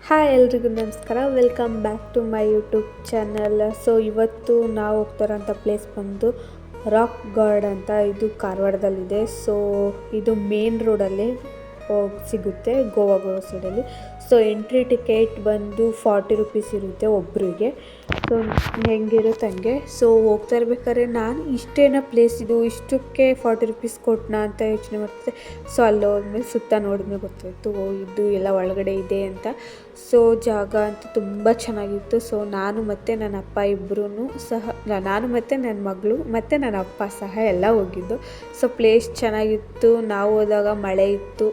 Hi ಎಲ್ರಿಗೂ ನಮಸ್ಕಾರ, welcome back to my YouTube channel. So ಇವತ್ತು ನಾವು ಹೋಗ್ತಾರಂಥ ಪ್ಲೇಸ್ ಬಂದು ರಾಕ್ ಗಾರ್ಡ್ ಅಂತ. ಇದು ಕಾರವಾರದಲ್ಲಿದೆ. ಸೊ ಇದು ಮೇನ್ ರೋಡಲ್ಲಿ ಸಿಗುತ್ತೆ, ಗೋವಾ ಸೈಡಲ್ಲಿ. ಸೊ ಎಂಟ್ರಿ ಟಿಕೆಟ್ ಬಂದು 40 ರುಪೀಸ್ ಇರುತ್ತೆ ಒಬ್ಬರಿಗೆ. ಸೊ ಹೆಂಗಿರುತ್ತೆ ಹಂಗೆ. ಸೊ ಹೋಗ್ತಾ ಇರ್ಬೇಕಾದ್ರೆ ನಾನು ಇಷ್ಟೇನ ಪ್ಲೇಸ್ ಇದು ಇಷ್ಟಕ್ಕೆ 40 ರುಪೀಸ್ ಕೊಟ್ಟನಾ ಅಂತ ಯೋಚನೆ ಮಾಡ್ತಿದ್ದೆ. ಸೊ ಅಲ್ಲಿ ಹೋದ್ಮೇಲೆ ಸುತ್ತ ನೋಡಿದ್ಮೇಲೆ ಗೊತ್ತಾಯಿತು ಇದು ಎಲ್ಲ ಒಳಗಡೆ ಇದೆ ಅಂತ. ಸೊ ಜಾಗ ಅಂತೂ ತುಂಬ ಚೆನ್ನಾಗಿತ್ತು. ಸೊ ನಾನು ಮತ್ತು ನನ್ನ ಅಪ್ಪ ಇಬ್ಬರೂ ಸಹ, ನಾನು ಮತ್ತು ನನ್ನ ಮಗಳು ಮತ್ತು ನನ್ನ ಅಪ್ಪ ಸಹ ಎಲ್ಲ ಹೋಗಿದ್ದು. ಸೊ ಪ್ಲೇಸ್ ಚೆನ್ನಾಗಿತ್ತು. ನಾವು ಹೋದಾಗ ಮಳೆ ಇತ್ತು,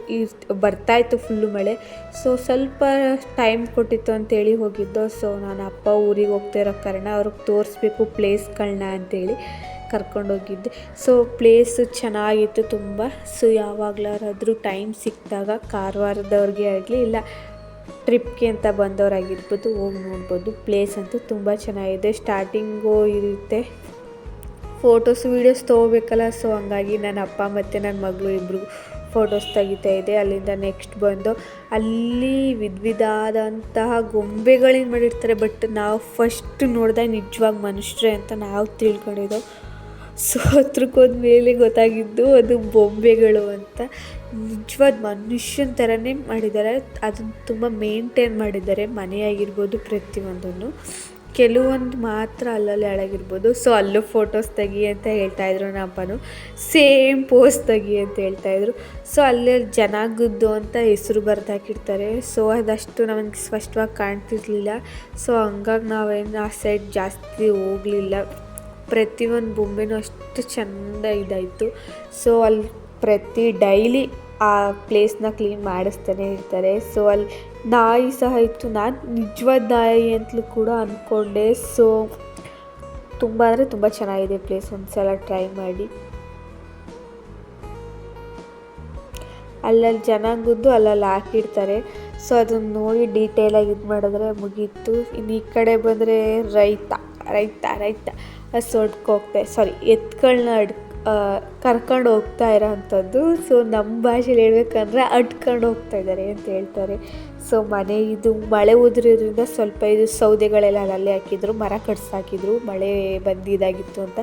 ಬರ್ತಾಯಿತ್ತು ಫುಲ್ಲು ಮಳೆ. ಸೊ ಸ್ವಲ್ಪ ಟೈಮ್ ಕೊಟ್ಟಿತ್ತು ಅಂತೇಳಿ ಹೋಗಿದ್ದು. ಸೊ ನನ್ನ ಅಪ್ಪ ಊರಿಗೆ ಹೋಗ್ತಾ ಇರೋ ಕಾರಣ ಅವ್ರಿಗೆ ತೋರಿಸ್ಬೇಕು ಪ್ಲೇಸ್ಗಳನ್ನ ಅಂತೇಳಿ ಕರ್ಕೊಂಡೋಗಿದ್ದೆ. ಸೊ ಪ್ಲೇಸು ಚೆನ್ನಾಗಿತ್ತು ತುಂಬ. ಸೊ ಯಾವಾಗಲಾದ್ರೂ ಟೈಮ್ ಸಿಕ್ಕಿದಾಗ ಕಾರವಾರದವ್ರಿಗೆ ಆಗಲಿ ಇಲ್ಲ ಟ್ರಿಪ್ಗೆ ಅಂತ ಬಂದವರಾಗಿರ್ಬೋದು ಹೋಗಿ ನೋಡ್ಬೋದು. ಪ್ಲೇಸ್ ಅಂತೂ ತುಂಬ ಚೆನ್ನಾಗಿದೆ. ಸ್ಟಾರ್ಟಿಂಗು ಇರುತ್ತೆ, ಫೋಟೋಸ್ ವೀಡಿಯೋಸ್ ತೊಗೋಬೇಕಲ್ಲ. ಸೊ ಹಂಗಾಗಿ ನನ್ನ ಅಪ್ಪ ಮತ್ತು ನನ್ನ ಮಗಳು ಇಬ್ಬರು ಫೋಟೋಸ್ ತೆಗಿತಾ ಇದೆ. ಅಲ್ಲಿಂದ ನೆಕ್ಸ್ಟ್ ಬಂದು ಅಲ್ಲಿ ವಿಧವಾದಂತಹ ಗೊಂಬೆಗಳಿಂದ ಮಾಡಿರ್ತಾರೆ. ಬಟ್ ನಾವು ಫಸ್ಟ್ ನೋಡಿದಾಗ ನಿಜವಾಗಿ ಮನುಷ್ಯರೇ ಅಂತ ನಾವು ತಿಳ್ಕೊಂಡಿದ್ದೆವು. ಸೊ ಹತ್ರಕ್ಕೆ ಹೋದ್ಮೇಲೆ ಗೊತ್ತಾಗಿದ್ದು ಅದು ಬೊಂಬೆಗಳು ಅಂತ. ನಿಜವಾದ ಮನುಷ್ಯನ ಥರನೇ ಮಾಡಿದ್ದಾರೆ. ಅದನ್ನು ತುಂಬ ಮೇಂಟೈನ್ ಮಾಡಿದ್ದಾರೆ, ಮನೆಯಾಗಿರ್ಬೋದು ಪ್ರತಿಯೊಂದನ್ನು. ಕೆಲವೊಂದು ಮಾತ್ರ ಅಲ್ಲಲ್ಲಿ ಹಾಳಾಗಿರ್ಬೋದು. ಸೊ ಅಲ್ಲೂ ಫೋಟೋಸ್ ತೆಗಿ ಅಂತ ಹೇಳ್ತಾಯಿದ್ರು ನಮ್ಮ ಅಪ್ಪನೂ, ಸೇಮ್ ಪೋಸ್ ತೆಗಿ ಅಂತ ಹೇಳ್ತಾಯಿದ್ರು. ಸೊ ಅಲ್ಲೇ ಜನಾಗುದ್ದು ಅಂತ ಹೆಸರು ಬರ್ದಾಕಿರ್ತಾರೆ. ಸೊ ಅದಷ್ಟು ನಮಗೆ ಸ್ಪಷ್ಟವಾಗಿ ಕಾಣ್ತಿರ್ಲಿಲ್ಲ. ಸೊ ಹಂಗಾಗಿ ನಾವೇನು ಆ ಸೈಡ್ ಜಾಸ್ತಿ ಹೋಗಲಿಲ್ಲ. ಪ್ರತಿಯೊಂದು ಬೊಂಬೆನೂ ಅಷ್ಟು ಚೆಂದ ಇದಾಯಿತು. ಸೊ ಅಲ್ಲಿ ಡೈಲಿ ಆ ಪ್ಲೇಸ್ನ ಕ್ಲೀನ್ ಮಾಡಿಸ್ತಾನೆ ಇರ್ತಾರೆ. ಸೊ ಅಲ್ಲಿ ನಾಯಿ ಸಹ ಇತ್ತು. ನಾನು ನಿಜವಾದ ನಾಯಿ ಅಂತಲೂ ಕೂಡ ಅಂದ್ಕೊಂಡೆ. ಸೊ ತುಂಬ ಅಂದರೆ ತುಂಬ ಚೆನ್ನಾಗಿದೆ ಪ್ಲೇಸ್, ಒಂದ್ಸಲ ಟ್ರೈ ಮಾಡಿ. ಅಲ್ಲಲ್ಲಿ ಜನಾಂಗದ್ದು ಅಲ್ಲಲ್ಲಿ ಹಾಕಿರ್ತಾರೆ. ಸೊ ಅದನ್ನು ನೋಡಿ ಡೀಟೇಲಾಗಿ ಇದು ಮಾಡಿದ್ರೆ ಮುಗೀತು. ಇನ್ನು ಈ ಕಡೆ ಬಂದರೆ ರೈತ ಎತ್ಗಳನ್ನ ಕರ್ಕೊಂಡು ಹೋಗ್ತಾ ಇರೋ ಅಂಥದ್ದು. ಸೊ ನಮ್ಮ ಭಾಷೆಲಿ ಹೇಳ್ಬೇಕಂದ್ರೆ ಅಡ್ಕೊಂಡು ಹೋಗ್ತಾ ಇದ್ದಾರೆ ಅಂತ ಹೇಳ್ತಾರೆ. ಸೊ ಇದು ಮಳೆ ಉದುರೋದ್ರಿಂದ ಸ್ವಲ್ಪ ಇದು ಸೌದೆಗಳೆಲ್ಲ ಅಲ್ಲಲ್ಲಿ ಹಾಕಿದ್ರು, ಮರ ಕಡ್ಸಾಕಿದ್ರು, ಮಳೆ ಬಂದಿದ್ದಾಗಿತ್ತು ಅಂತ.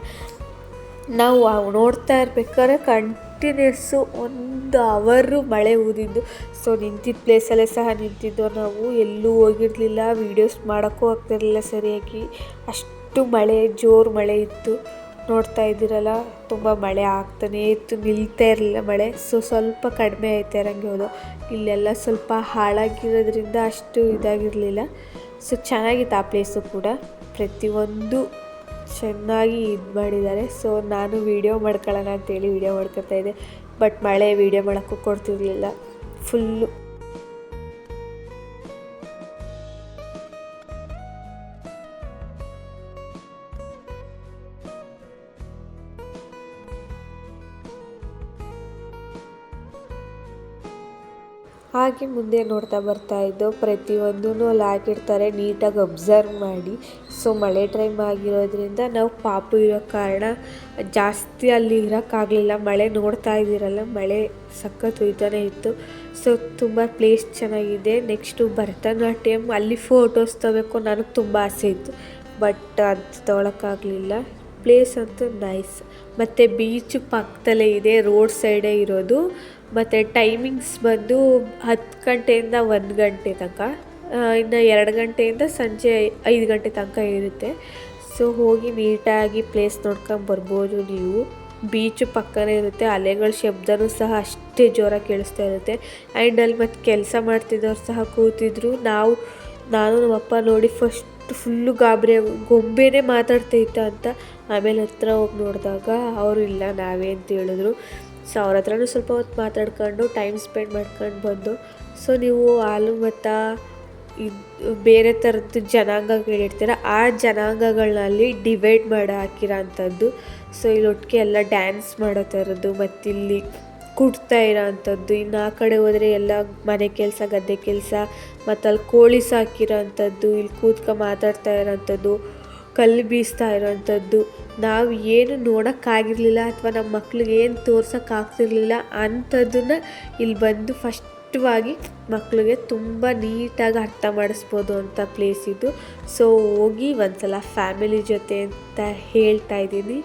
ನಾವು ನೋಡ್ತಾ ಇರ್ಬೇಕಾದ್ರೆ ಕಂಟಿನ್ಯೂಸ್ಸು 1 ಅವರು ಮಳೆ ಊದಿದ್ದು. ಸೊ ನಿಂತಿದ್ದ ಪ್ಲೇಸಲ್ಲೇ ಸಹ ನಿಂತಿದ್ದು, ನಾವು ಎಲ್ಲೂ ಹೋಗಿರಲಿಲ್ಲ, ವೀಡಿಯೋಸ್ ಮಾಡೋಕ್ಕೂ ಆಗ್ತಿರಲಿಲ್ಲ ಸರಿಯಾಗಿ. ಅಷ್ಟು ಮಳೆ, ಜೋರು ಮಳೆ ಇತ್ತು. ನೋಡ್ತಾ ಇದ್ದೀರಲ್ಲ, ತುಂಬ ಮಳೆ ಆಗ್ತಾನೇ ಇತ್ತು, ನಿಲ್ತಾ ಇರಲಿಲ್ಲ ಮಳೆ. ಸೊ ಸ್ವಲ್ಪ ಕಡಿಮೆ ಆಯ್ತಾ ಇರೋಂಗೆ ಹೋದು. ಇಲ್ಲೆಲ್ಲ ಸ್ವಲ್ಪ ಹಾಳಾಗಿರೋದ್ರಿಂದ ಅಷ್ಟು ಇದಾಗಿರಲಿಲ್ಲ. ಸೊ ಚೆನ್ನಾಗಿತ್ತು ಆ ಪ್ಲೇಸು ಕೂಡ, ಪ್ರತಿಯೊಂದು ಚೆನ್ನಾಗಿ ಇದು ಮಾಡಿದ್ದಾರೆ. ಸೊ ನಾನು ವೀಡಿಯೋ ಮಾಡ್ಕೊಳ್ಳೋಣ ಅಂತೇಳಿ ವೀಡಿಯೋ ಮಾಡ್ಕೊತಾ ಇದ್ದೆ. ಬಟ್ ಮಳೆ ವೀಡಿಯೋ ಮಾಡೋಕ್ಕೂ ಕೊಡ್ತಿರ್ಲಿಲ್ಲ ಫುಲ್ಲು. ಹಾಗೆ ಮುಂದೆ ನೋಡ್ತಾ ಬರ್ತಾಯಿದ್ದು ಪ್ರತಿಯೊಂದೂ ಅಲ್ಲಿ ಹಾಕಿರ್ತಾರೆ, ನೀಟಾಗಿ ಅಬ್ಸರ್ವ್ ಮಾಡಿ. ಸೊ ಮಳೆ ಟೈಮ್ ಆಗಿರೋದ್ರಿಂದ ನಾವು ಪಾಪು ಇರೋ ಕಾರಣ ಜಾಸ್ತಿ ಅಲ್ಲಿ ಇರೋಕ್ಕಾಗಲಿಲ್ಲ. ಮಳೆ ನೋಡ್ತಾ ಇದ್ದೀರಲ್ಲ, ಮಳೆ ಸಖತ್ ಹುಯ್ತಾನೆ ಇತ್ತು. ಸೊ ತುಂಬ ಪ್ಲೇಸ್ ಚೆನ್ನಾಗಿದೆ. ನೆಕ್ಸ್ಟು ಭರತನಾಟ್ಯಮ್, ಅಲ್ಲಿ ಫೋಟೋಸ್ ತಗೋಬೇಕು ನನಗೆ ತುಂಬ ಆಸೆ ಇತ್ತು. ಬಟ್ ಅದು ತೊಗೊಳಕ್ಕಾಗಲಿಲ್ಲ. ಪ್ಲೇಸ್ ಅಂತೂ ನೈಸ್. ಮತ್ತು ಬೀಚು ಪಕ್ಕದಲ್ಲೇ ಇದೆ, ರೋಡ್ ಸೈಡೇ ಇರೋದು. ಮತ್ತು ಟೈಮಿಂಗ್ಸ್ ಬಂದು 10 ಗಂಟೆಯಿಂದ 1 ಗಂಟೆ ತನಕ, ಇನ್ನು 2 ಗಂಟೆಯಿಂದ ಸಂಜೆ 5 ಗಂಟೆ ತನಕ ಇರುತ್ತೆ. ಸೊ ಹೋಗಿ ನೀಟಾಗಿ ಪ್ಲೇಸ್ ನೋಡ್ಕೊಂಬರ್ಬೋದು ನೀವು. ಬೀಚು ಪಕ್ಕನೇ ಇರುತ್ತೆ, ಅಲೆಗಳ ಶಬ್ದನೂ ಸಹ ಅಷ್ಟೇ ಜೋರಾಗಿ ಕೇಳಿಸ್ತಾ ಇರುತ್ತೆ. ಆ್ಯಂಡ್ ಅಲ್ಲಿ ಮತ್ತು ಕೆಲಸ ಮಾಡ್ತಿದ್ದವ್ರು ಸಹ ಕೂತಿದ್ರು. ನಾನು ನಮ್ಮಪ್ಪ ನೋಡಿ ಫುಲ್ಲು ಗಾಬರಿ ಗೊಂಬೆನೇ ಮಾತಾಡ್ತೈತ ಅಂತ. ಆಮೇಲೆ ಹತ್ರ ಹೋಗಿ ನೋಡಿದಾಗ ಅವರು ಇಲ್ಲ ನಾವೇ ಅಂತ ಹೇಳಿದ್ರು. ಸೊ ಅವ್ರ ಹತ್ರನೂ ಸ್ವಲ್ಪ ಹೊತ್ತು ಮಾತಾಡ್ಕೊಂಡು ಟೈಮ್ ಸ್ಪೆಂಡ್ ಮಾಡ್ಕೊಂಡು ಬಂದು. ಸೊ ನೀವು ಮತ್ತು ಬೇರೆ ಥರದ್ದು ಜನಾಂಗಗಳಿರ್ತೀರ, ಆ ಜನಾಂಗಗಳಲ್ಲಿ ಡಿವೈಡ್ ಮಾಡಿ ಹಾಕಿರೋ ಅಂಥದ್ದು. ಸೊ ಇಲ್ಲಿ ಒಟ್ಟಿಗೆ ಎಲ್ಲ ಡ್ಯಾನ್ಸ್ ಮಾಡೋ ಥರದ್ದು, ಮತ್ತಿಲ್ಲಿ ಕುಟ್ತಾ ಇರೋ ಅಂಥದ್ದು. ಇನ್ನು ಆ ಕಡೆ ಹೋದರೆ ಎಲ್ಲ ಮನೆ ಕೆಲಸ, ಗದ್ದೆ ಕೆಲಸ, ಮತ್ತು ಅಲ್ಲಿ ಕೋಳಿ ಸಾಕಿರೋ ಅಂಥದ್ದು, ಇಲ್ಲಿ ಮಾತಾಡ್ತಾ ಇರೋಂಥದ್ದು, ಕಲ್ಲು ಬೀಸ್ತಾ ಇರೋವಂಥದ್ದು. ನಾವು ಏನು ನೋಡೋಕ್ಕಾಗಿರಲಿಲ್ಲ ಅಥವಾ ನಮ್ಮ ಮಕ್ಳಿಗೆ ಏನು ತೋರ್ಸೋಕ್ಕಾಗ್ತಿರ್ಲಿಲ್ಲ ಅಂಥದ್ದನ್ನು ಇಲ್ಲಿ ಬಂದು ಫಸ್ಟ್ ಸ್ಪಷ್ಟವಾಗಿ ಮಕ್ಕಳಿಗೆ ತುಂಬ ನೀಟಾಗಿ ಅರ್ಥ ಮಾಡಿಸ್ಬೋದು ಅಂತ ಪ್ಲೇಸ್ ಇದು. ಸೊ ಹೋಗಿ ಒಂದ್ಸಲ ಫ್ಯಾಮಿಲಿ ಜೊತೆ ಅಂತ ಹೇಳ್ತಾ ಇದ್ದೀನಿ.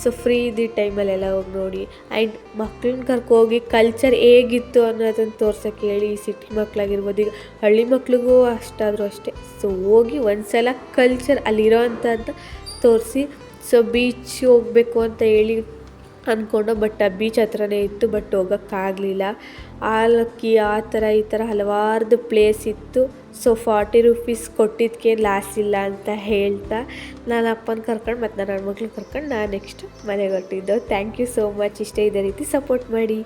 ಸೊ ಫ್ರೀ ಇದ್ದ ಟೈಮಲ್ಲೆಲ್ಲ ಹೋಗಿ ನೋಡಿ. ಆ್ಯಂಡ್ ಮಕ್ಳನ್ನ ಕರ್ಕೋಗಿ ಕಲ್ಚರ್ ಹೇಗಿತ್ತು ಅನ್ನೋದನ್ನು ತೋರ್ಸೋಕ್ಕೆ ಹೇಳಿ. ಈ ಸಿಟಿ ಮಕ್ಕಳಾಗಿರ್ಬೋದು, ಈಗ ಹಳ್ಳಿ ಮಕ್ಳಿಗೂ ಅಷ್ಟಾದರೂ ಅಷ್ಟೇ. ಸೊ ಹೋಗಿ ಒಂದ್ಸಲ ಕಲ್ಚರ್ ಅಲ್ಲಿರೋ ಅಂಥದ್ದು ತೋರಿಸಿ. ಸೊ ಬೀಚ್ ಹೋಗಬೇಕು ಅಂತ ಹೇಳಿ ಅಂದ್ಕೊಂಡು, ಬಟ್ ಆ ಬೀಚ್ ಹತ್ರನೇ ಇತ್ತು, ಬಟ್ ಹೋಗೋಕ್ಕಾಗಲಿಲ್ಲ. ಆಲಕ್ಕಿ ಆ ಥರ ಈ ಥರ ಹಲವಾರ್ದು ಪ್ಲೇಸ್ ಇತ್ತು. ಸೊ 40 ರೂಪೀಸ್ ಕೊಟ್ಟಿದ್ದಕ್ಕೆ ಲಾಸ್ ಇಲ್ಲ ಅಂತ ಹೇಳ್ತಾ ನಾನು ಅಪ್ಪನ ಕರ್ಕೊಂಡು ಮತ್ತು ನನ್ನ ಹೆಣ್ಮಕ್ಳು ಕರ್ಕೊಂಡು ನಾನು ನೆಕ್ಸ್ಟ್ ಮನೆಗೆ ಹೊರಟಿದ್ದು. Thank you so much. ಇದೇ ರೀತಿ ಸಪೋರ್ಟ್ ಮಾಡಿ.